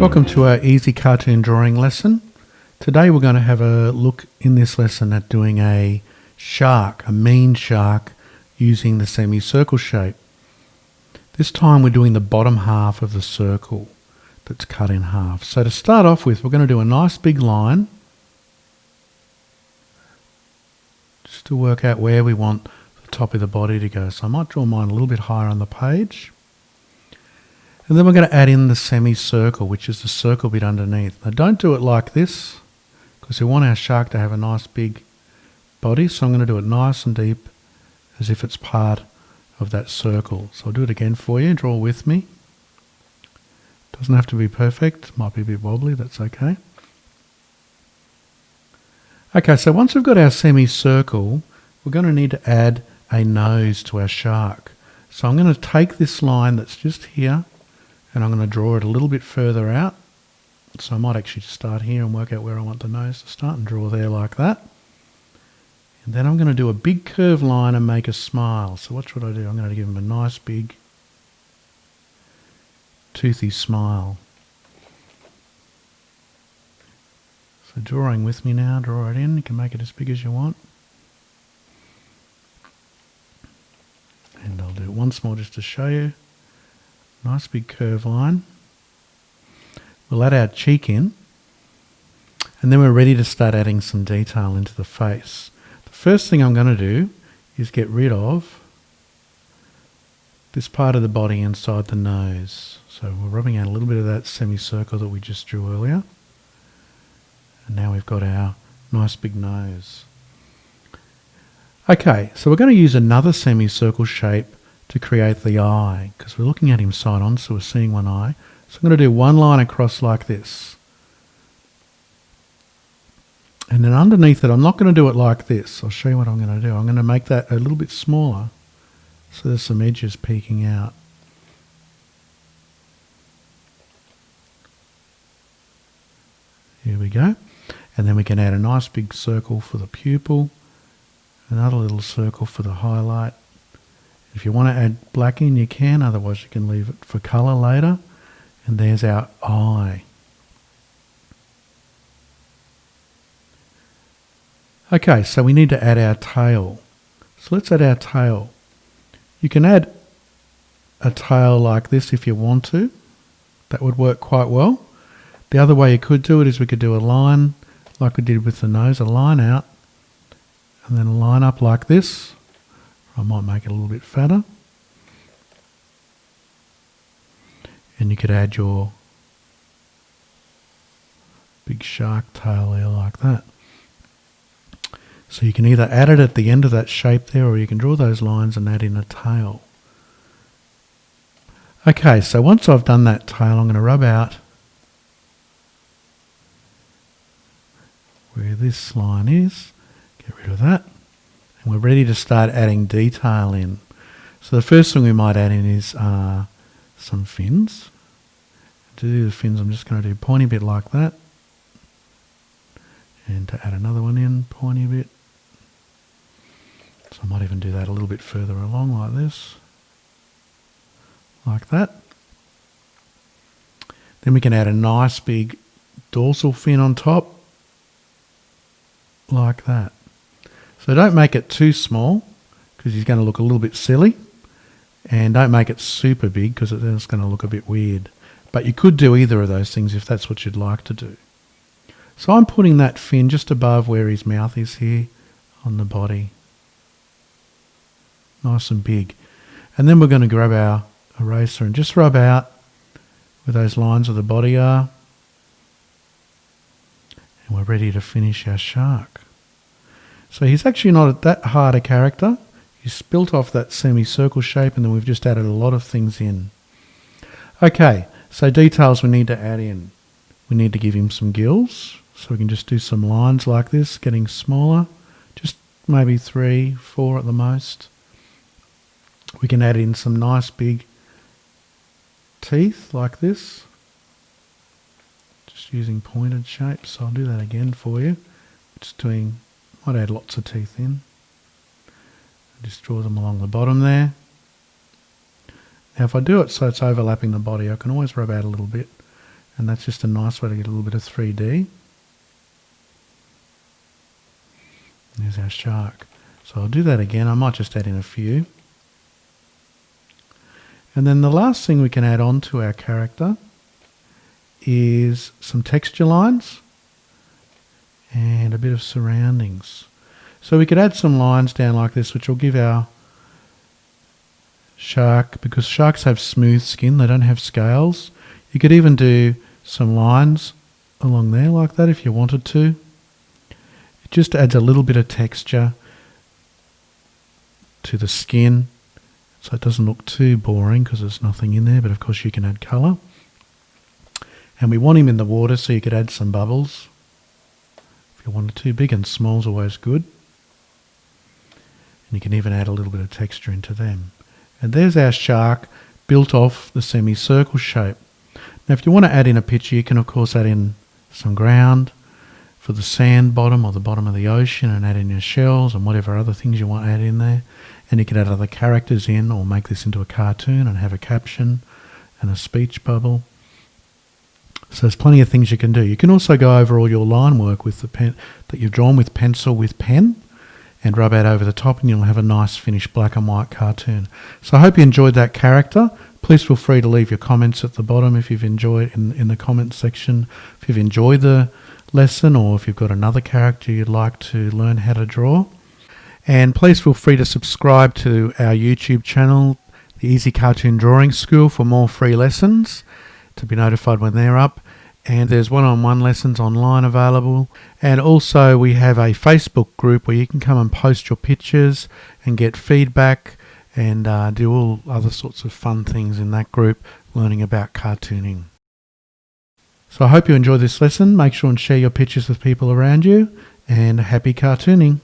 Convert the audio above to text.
Welcome to our easy cartoon drawing lesson. Today we're going to have a look in this lesson at doing a shark, a mean shark, using the semicircle shape. This time we're doing the bottom half of the circle that's cut in half. So to start off with, we're going to do a nice big line just to work out where we want the top of the body to go. So I might draw mine a little bit higher on the page. And then we're going to add in the semicircle, which is the circle bit underneath. Now don't do it like this, because we want our shark to have a nice big body. So I'm going to do it nice and deep, as if it's part of that circle. So I'll do it again for you. Draw with me. Doesn't have to be perfect. Might be a bit wobbly. That's okay. Okay, so once we've got our semicircle, we're going to need to add a nose to our shark. So I'm going to take this line that's just here, and I'm going to draw it a little bit further out. So I might actually start here and work out where I want the nose to start and draw there like that. And then I'm going to do a big curved line and make a smile. So what should I do? I'm going to give him a nice big toothy smile. So drawing with me now, draw it in. You can make it as big as you want. And I'll do it once more just to show you. Nice big curve line. We'll add our cheek in, and then we're ready to start adding some detail into the face. The first thing I'm going to do is get rid of this part of the body inside the nose. So we're rubbing out a little bit of that semicircle that we just drew earlier. And now we've got our nice big nose. Okay, so we're going to use another semicircle shape to create the eye, because we're looking at him side on, so we're seeing one eye. So I'm going to do one line across like this. And then underneath it, I'm not going to do it like this. I'll show you what I'm going to do. I'm going to make that a little bit smaller, so there's some edges peeking out. Here we go. And then we can add a nice big circle for the pupil, another little circle for the highlight. If you want to add black in, you can, otherwise you can leave it for colour later. And there's our eye. Okay, so we need to add our tail. So let's add our tail. You can add a tail like this if you want to. That would work quite well. The other way you could do it is we could do a line like we did with the nose, a line out, and then a line up like this. I might make it a little bit fatter. And you could add your big shark tail there like that. So you can either add it at the end of that shape there, or you can draw those lines and add in a tail. Okay, so once I've done that tail, I'm going to rub out where this line is. Get rid of that. And we're ready to start adding detail in. So the first thing we might add in is some fins. To do the fins, I'm just going to do a pointy bit like that. And to add another one in, pointy bit. So I might even do that a little bit further along like this. Like that. Then we can add a nice big dorsal fin on top. Like that. So don't make it too small, because he's going to look a little bit silly. And don't make it super big, because then it's going to look a bit weird. But you could do either of those things if that's what you'd like to do. So I'm putting that fin just above where his mouth is here on the body. Nice and big. And then we're going to grab our eraser and just rub out where those lines of the body are. And we're ready to finish our shark. So he's actually not that hard a character. He's built off that semicircle shape, and then we've just added a lot of things in. Okay, so details we need to add in. We need to give him some gills, so we can just do some lines like this, getting smaller, just maybe 3, 4 at the most. We can add in some nice big teeth like this, just using pointed shapes. So I'll do that again for you. Just doing, might add lots of teeth in. Just draw them along the bottom there. Now if I do it so it's overlapping the body, I can always rub out a little bit And that's just a nice way to get a little bit of 3D. There's our shark. So I'll do that again. I might just add in a few. And then the last thing we can add on to our character is some texture lines and a bit of surroundings. So we could add some lines down like this, which will give our shark, because sharks have smooth skin, they don't have scales. You could even do some lines along there like that if you wanted to. It just adds a little bit of texture to the skin, so it doesn't look too boring because there's nothing in there, but of course you can add colour. And we want him in the water, so you could add some bubbles if you wanted to. Big and small is always good. And you can even add a little bit of texture into them. And there's our shark built off the semicircle shape. Now if you want to add in a picture, you can of course add in some ground for the sand bottom or the bottom of the ocean, and add in your shells and whatever other things you want to add in there. And you can add other characters in, or make this into a cartoon and have a caption and a speech bubble. So there's plenty of things you can do. You can also go over all your line work with the pen that you've drawn with pencil with pen, and rub out over the top, and you'll have a nice finished black and white cartoon. So I hope you enjoyed that character. Please feel free to leave your comments at the bottom if you've enjoyed in the comments section. If you've enjoyed the lesson, or if you've got another character you'd like to learn how to draw. And please feel free to subscribe to our YouTube channel, the Easy Cartoon Drawing School, for more free lessons, to be notified when they're up. And there's one-on-one lessons online available. And also we have a Facebook group where you can come and post your pictures and get feedback, and do all other sorts of fun things in that group, learning about cartooning. So I hope you enjoyed this lesson. Make sure and share your pictures with people around you, and happy cartooning.